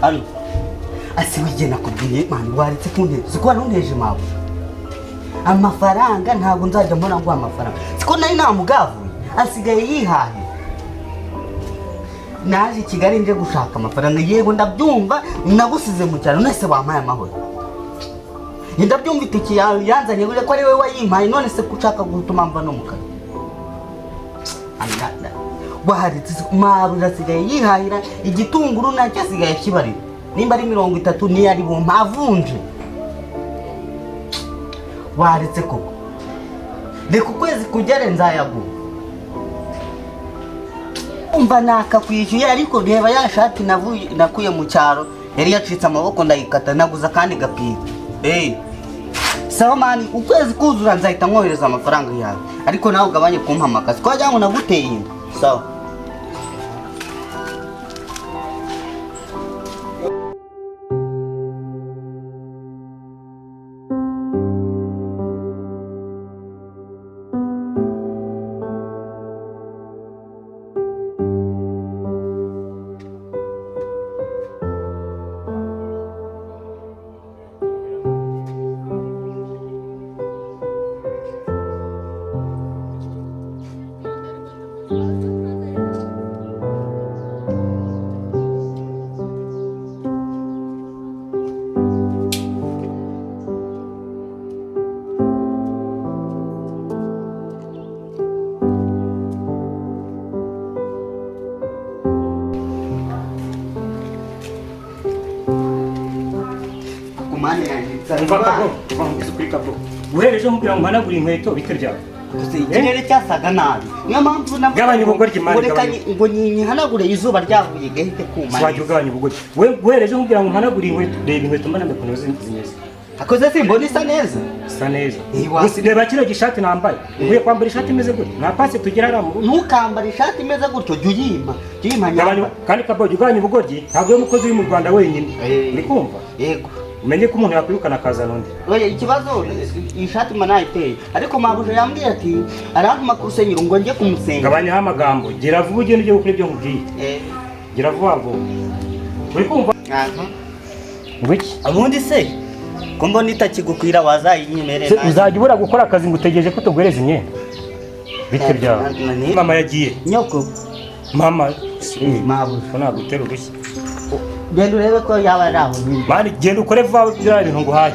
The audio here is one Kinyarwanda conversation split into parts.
Alo. Asiwije nakubwiye mani waretse kunte. Siko ntunteje mawe. Amafaranga ntabwo nzajya mbona ngo amafaranga. Siko nari namugavuye. Asigaye yihahe. Naje Kigali nje gushaka amafaranga yego ndabyumva nagusize mu cyaro nese wampaye amahoro. Ndabyumva itiki yanzanye guje ko ari wewe wayimpaye none se kushaka gutuma mva no mukara. Amanda. Waharitse mabu rasigaye yihahira igitunguru nacyo asigaye kibarira. Nimba ari 30 ni ari bo mpavunje. Waharitse koko. Reka ukwezi kugere nzayagu. Umva nakakwishyuye ariko reba ya shati nakuye mu cyaro yari yacitse amaboko ndayikata naguza kandi gapira. Sawa mani ukwezi kuzura nzahita nkohereza amafaranga yawe ariko nawe ugabanye kumpamaka siko wajya ngo naguteye inda. Sawa. Uhereje nkubwira ngo mpanagura inkweto bikarya. Ikirere cyasaga nabi. Niyo mpamvu gabanya ubugoryi mani ngo nyihanagure izuba ryavuye gahite kuma. Swajya ugabanya ubugoryi. Uhereje nkubwira ngo mpanagura inkweto reba inkweto mbana mbekono zimeze. Akoze simbona isa neza. Isa neza. Gusa reba kino gishati nambaye. Ugiye kwambara ishati imeze gutya. Nta pase tugira ara mu. Ntukambara ishati imeze gutyo juyima. Gabanya kandi kaboje ugabanya ubugoryi. Ntabwo umukozi uri mu Rwanda wenyine. Ni kumva? Yego. Umenye ko umuntu yakwirukana akaza n'undi. Oya ikibazo ishati manayiteye ariko mabuje yambwiye ati arantuma ku rusenyero ngo nje kumusenga. Gabanya amagambo gira vuba ugende uje gukora ibyo nkubwiye. Gira vuba vuba. Uri kumva? Aha. Ngwiki abundi se ko mbona itakigukwira wazayinyemerera nawe. Uzajya ubura gukora akazi ngo utegereje ko tuguhereza imyenda. Bite byawe? Mama yagiye. Nyoko. Mama mabuje ko nagutera urushyi. Genda urebe ko yaba ari aho nyine. Mani genda ukore vuba bya bintu nguhaye.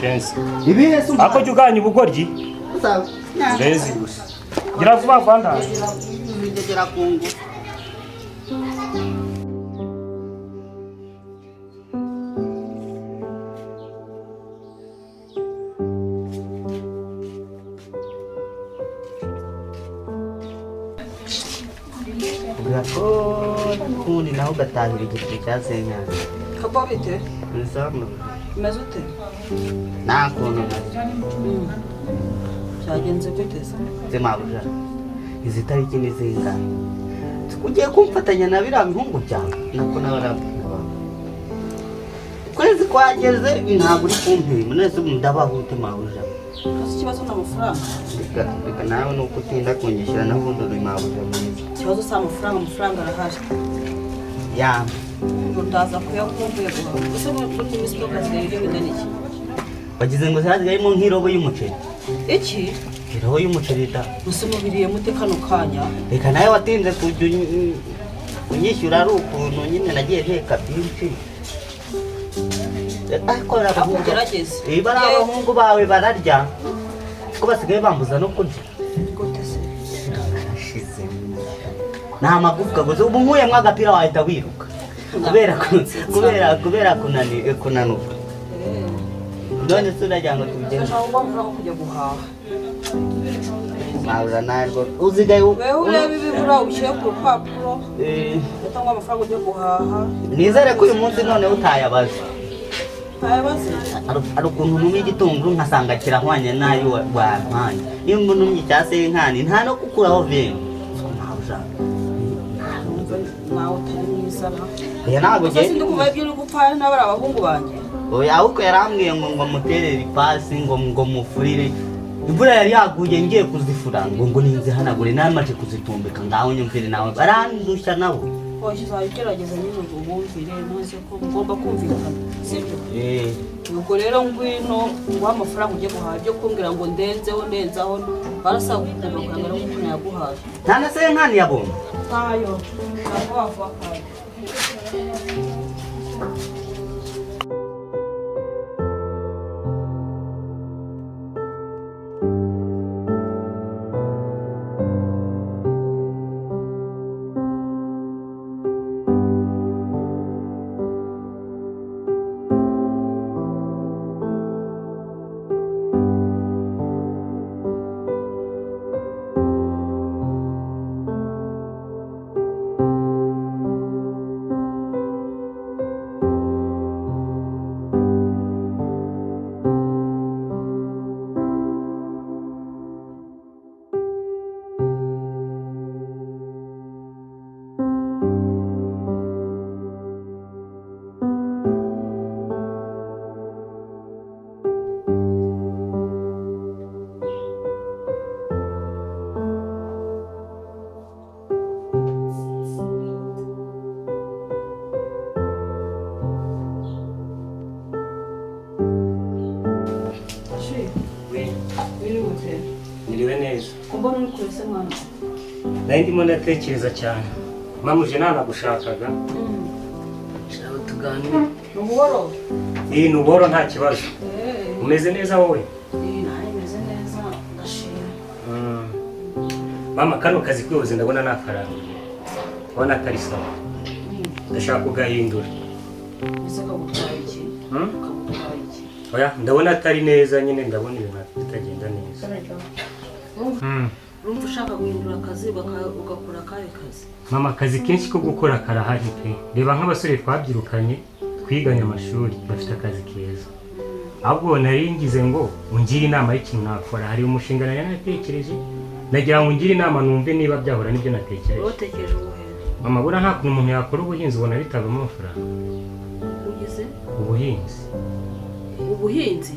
Shense. Ibihe se ako jya uganya ubugoryi. Sawa. Rezi gusa. Gira vuba vanda. Gira kungu. Kundi naho gatahira igiti cya senyanya. Kapa bite? Nsamu. Umeze ute? Nta kuntu Cyagenze gute se? Mabuja. Izi tariki ni zingahe? Ugiye kumfatanya na biriya bihungu byawe nako n'abarabwa. Ukwezi kwageze ntabwo uri kumpema nese ndabahute Mabuja. Hasi ikibazo n'amafaranga. Reka nawe nuko utinda kunyishyura nabundi uri Mabuja mwiza. Ikibazo si amafaranga arahari. Ya. Ndaza kuyakumbuye guhaha. Ese muri iyi minsi ntukazigaye ibyo bingana iki? Wagize ngo zihazigayemo nk'irobo y'umuceri. Iki? Irobo y'umuceri da. Gusa mubiriye mute kano kanya? Reka nawe watinze kujya unyishyura ari ukuntu nyine nagiye nteka byinshi. Akora agerageza. Ibara abahungu bawe bararya. Ko basigaye bambuza no kurya. Gute se? Narashize. Nta magufwa gusa ubu nkuyemo agapira wahita wiruka. Kubera kunanuka. None se urajya ngo tugende. Nshaka ngo kujya guhaha. Maura narwo uzigaye wewe ureba ibibura ushyire ku rupapuro. Utanga amafaranga ujye guhaha. Nizere ko uyu munsi none utayabaza. Tayabaza. Ari ukuntu numye igitunguru nkasanga kirahwanye nayo wampaye. Iyo umuntu numye cyase nkani nta no kukuraho vyengo. Maura. Nawe utari mwiza na. Ya ntabwo je. Sindi kuva ibyo uri gupfa n'abari abahungu banjye. Oya ahubwo yarambwiye ngo muterere ipasi ngo mufurire. Imvura yari yaguye ngiye kuzifura ngo ninze hanagure namaje kuzitumbika ngaho nyumvire nawe barandusha nabo. Oje uzagerageza nyine ngo wumvire nose ko ngomba kumvikana sibyo ubwo rero ngwino wa amafaranga ujye guhaha byo kumbwira ngo ndenzeho barasaba kugomba kuganga no kuko yaguhaye Nana se nkani yabonye tayo abafa kayo Kumbona uri kurese mwana Nari ndimo ndatekereza cyane mama uje nanagushakaga Shaka tuganire Nuboro Nuboro nta kibazo Umeze neza wowe Nari meze neza ndashima Mama kano kazi kwihoze ndabona nafaranga Ubona atari sawa Ndashaka kugahindura Ese kabutwaye iki Kabutwaye iki Oya ndabona atari neza nyine ndabona ibintu bitagenda neza Urumva ushaka guhindura akazi ugakora akahe kazi Mama akazi kenshi ko gukora karahari pe reba nk'abasore twabyirukanye twiganye amashuri bafite akazi keza ahubwo nari ngize ngo ungire inama y'ikintu nakora hari umushinga nari natekereje nagira ngo ungire inama numve niba byahura n'ibyo natekereje Wotekereje ubuhe Mama bura nta kuntu umuntu yakora ubuhinzi ubona bitavamo amafaranga Ugize ubuhinzi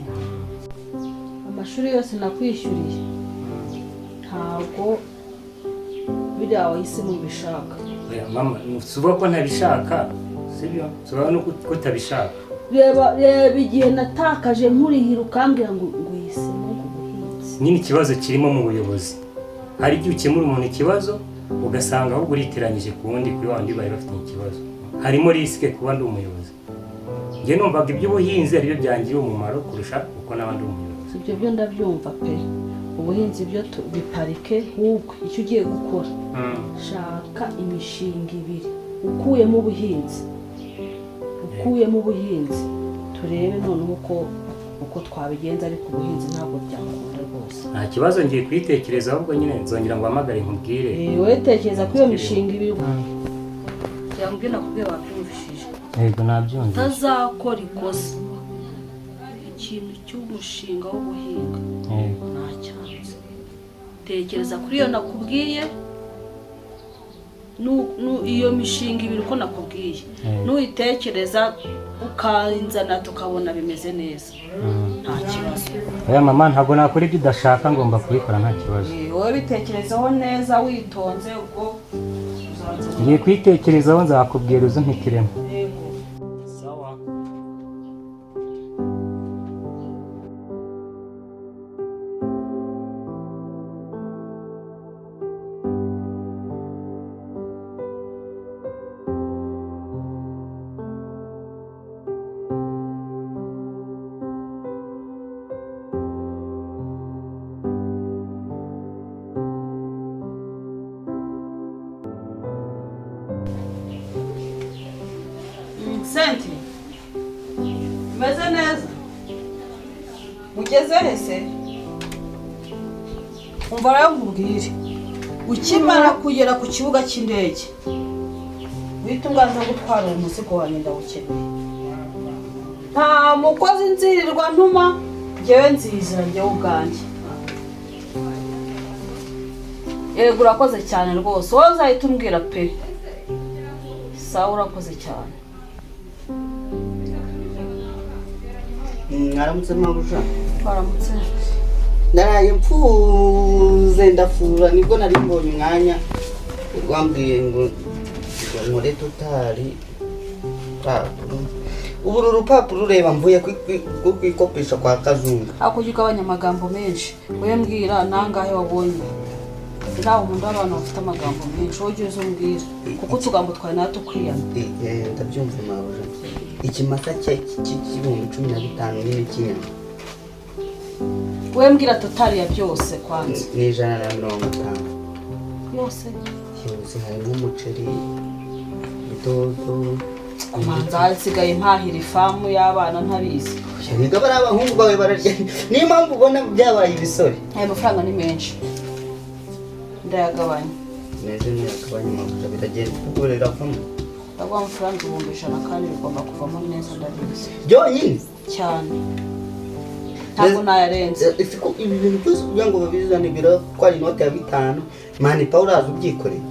Amashuri yose nakwishyuriye ntabwo biriya wahisemo ubishaka Oya mama nusuba ko ntabishaka sibyo suba no kutabishaka reba igihe natakaje nkurihira ukambwira ngo uhisemo ubuhinzi nyine ikibazo kirimo mu buyobozi hari igihe ukemura umuntu ikibazo ugasanga ahubwo uritiranyije ku wundi kuri wandi bari bafite ikibazo harimo risike kuba ndi umuyobozi njye numvaga iby'ubuhinzi ari byo byangiye umumaro kurusha uko n'abandi umuyobozi ibyo byo ndabyumva pe ubuhinzi byo biparike nk'uko icyo ugiye gukora shaka imishinga ibiri ukuyemo ubuhinzi turebe noneho uko twabigenza ariko ubuhinzi ntabwo byakunda rwose nta kibazo ngiye kwitekereza ahubwo nyine nzongera ngo hamagare nkubwire wowe tekereza kuri iyo mishinga ibiri cyangwa ibyo nakubwiye wabyumvishije yego nabyumvise utazakora ikosa ikintu cy'umushinga wo guhinga nta cyanze tekereza kuri iyo nakubwiye iyo mishinga ibiri uko nakubwiye nuyitekereza ukanzana tukabona bimeze neza nta kibazo oya mama ntabwo nakora ibyo udashaka ngomba kubikora nta kibazo wowe bitekerezaho neza witonze ubwo ngiye kwitekerezaho nzakubwira uzi mpitiremo Senti meze neza ugeze hese umva rero nkubwire ukimara kugera ku kibuga cy'indege uhita ungaza gutwara uwo muzigo wanjye ndawukeneye nta mukozi nzirirwa ntuma njyewe nzizira njyewe ubwanjye yego urakoze cyane rwose wowe uzahita umbwira pe sawa urakoze cyane Mwaramutse mabuja Twaramutse naraye mfuze ndafura nibwo nari mbonye umwanya wambwiye ngo muri tutari ubu rupapuro ureba mvuye kwikopisha kwa Kazungu. Hakujya ugabanya amagambo menshi. Wowe mbwira nangahe wabonye. Naho umuntu abantu bafite amagambo menshi wowe uzo mbwira. Kuko tugambo twaye nato kwiyana. Ndabyumva mabuja. Ikimasa cy'ibihumbi 15 nini kinyama. Wowe mbwira totali ya byose kwanza. Ni 150. Yose. Yose harimo umuceri, dodo, amanza sigaye mpahira ifamu y'abana ntabizi. Niga bari abahungu bawe bararya. Niyo mpamvu ubona byabaye ibisore. Aya mafaranga ni menshi. Ndayagabanya. Neze niyagabanya mabuja biragenda kukorera kwamo. Ndagwa amafaranga 100 kandi bigomba kuvamo neza ndabizi. Byonyine Cyane. Ntabwo nayarenze. Ifiko ibi bintu byose kugira ngo babizanibira kwari inote ya 5 mani Paul azubyikoreye.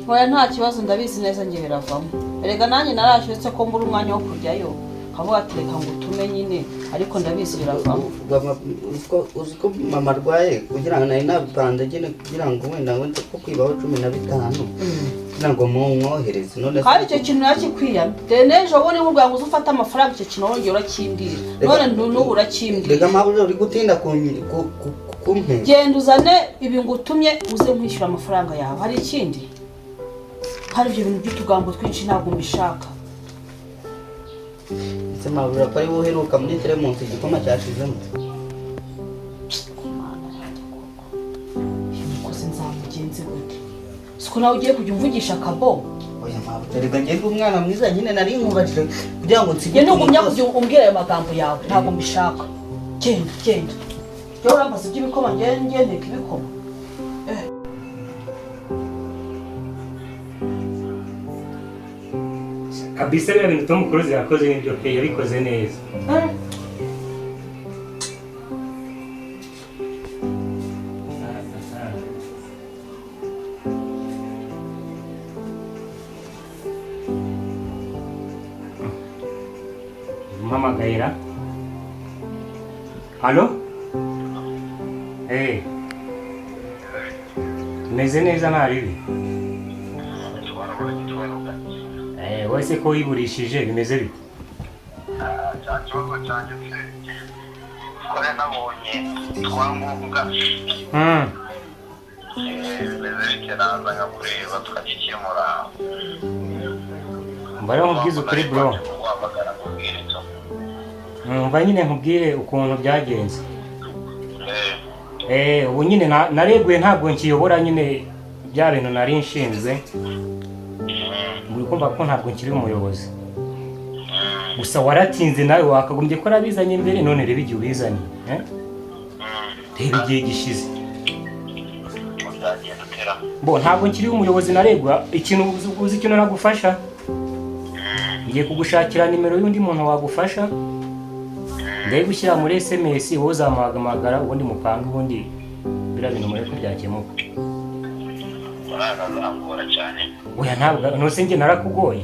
Hoya nta kibazo ndabizi neza ngiye biravamo. Erega nanjye narashetse ko mbura umwanya wo kujyayo. Kavuga ati reka ngo tume nyine ariko ndabizi biravamo. Uziko mama rwaye kugira ngo nari nabipanze gene kugira ngo wenda ngo ko kwibaho 15 kugira ngo mwohereze none kandi icyo kintu yakikwiyana. Denejo bone mu Rwanda uzufata amafaranga icyo kintu wongera urakimbira. None n'ubu urakimbira. Rega mabuja uri gutinda kumpe. Genda uzane ibi ngutumye uze nkwishyura amafaranga yawe. Hari ikindi? Hari ibyo bintu by'utugambo twinshi ntabwo mbishaka. Ese mabuja ko ari woheruka muri Telemonte igikoma cyashizemo. Umukozi nzamugenze gute? Siko nawe ugiye kujya umvugisha akabo. Oya mabuja rega ngende umwana mwiza nyine nari nkubajije kugira ngo nsige. Genda ugumya kujya umbwira ayo magambo yawe ntabwo mbishaka. Genda. Yo urambaza iby'ibikoma ngende nteka ibikoma. kabisa bya bintu Tom Cruise yakoze n'ibyo pe yabikoze neza. Mpamagayira. Halo? Meze neza ntaribi. Wese ko wiburishije bimeze bite? Cyangwa cyane se. Kore nabonye twangombwa. Bimeze cyane ngakureba tukakikemura. Mbara nkubwize ukuri bro. Mva nyine nkubwire ukuntu byagenze. Ubu nyine nareguye ntabwo nkiyobora nyine bya bintu nari nshinzwe. Muri kumva ko ntabwo nkiri umuyobozi. Gusa waratinze nawe wakagombye ko rabizanye imbere none reba igihe ubizanye. Reba igihe gishize. Bo ntabwo nkiri umuyobozi naregwa ikintu uzi ikintu nagufasha. Ngiye kugushakira nimero y'undi muntu wagufasha. Ndaye gushyira muri SMS wowe uzamuhamagara ubundi mupanga ubundi bira bintu muri ko byakemuka. Baragazangora cyane. Oya ntabwo nose nge narakugoye.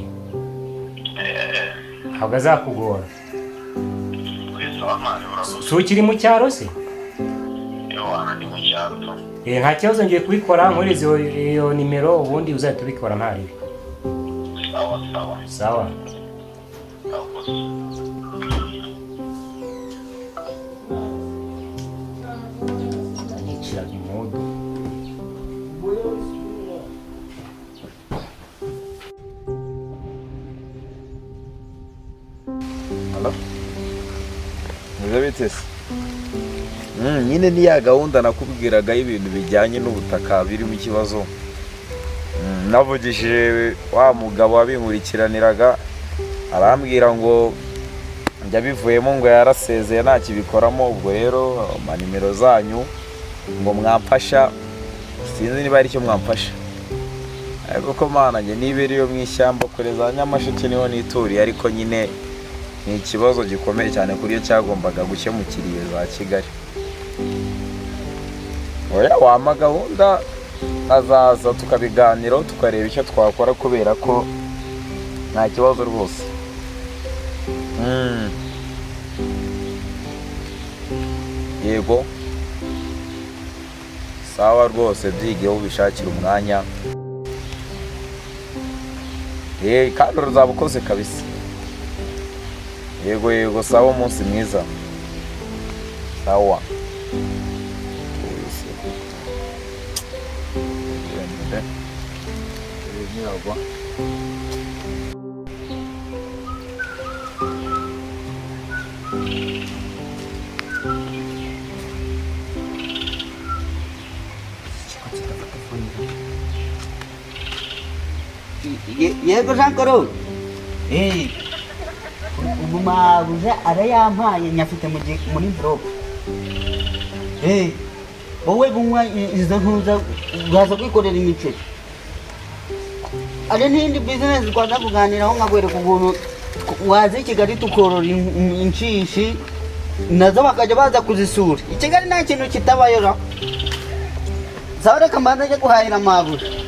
Ntabwo azakugora. So ukiri mu cyaro se? Yohana ni mu cyaro. Nta kibazo ngiye kubikora nkoreze iyo nimero ubundi uzahita ubikora ntari. Sawa. Muzabitese. Nyine ni ya gahunda nakubwiraga y'ibintu bijyanye n'ubutaka birimo ikibazo. Navugishije wa mugabo wabinkurikiraniraga arambwira ngo njya bivuyemo ngo yarasezeye nta kibikoramo. Ubwo rero manimero zanyu ngo mwamfasha, sinzi niba ari cyo mwamfasha. Ariko ko mana njye niberiyo mu ishyamba kure za Nyamasheke niho nituriye, ariko nyine ni ikibazo gikomeye cyane kuri yo cyagombaga gukemukiriye za Kigali. Oya wama gahunda azaza tukabiganiraho tukareba icyo twakora kubera ko nta kibazo rwose. Yego sawa rwose byigeho bishakira umwanya. kandi uruzaba ukoze kabisa. Yego sawa, umunsi mwiza. Sawa. Yego Jean Claude. Mabuja arayampaye nyafite muri envelope. Wowe bunywa izo ntuza ugaza kwikorera imiceri. Ari n'indi business twaza kuganiraho nkabwereka ukuntu waza i Kigali tukorora inshishi nazo bakajya baza kuzisura. I Kigali nta kintu kitabayo ra. Sawa reka mbanza njye guhahira mabuja.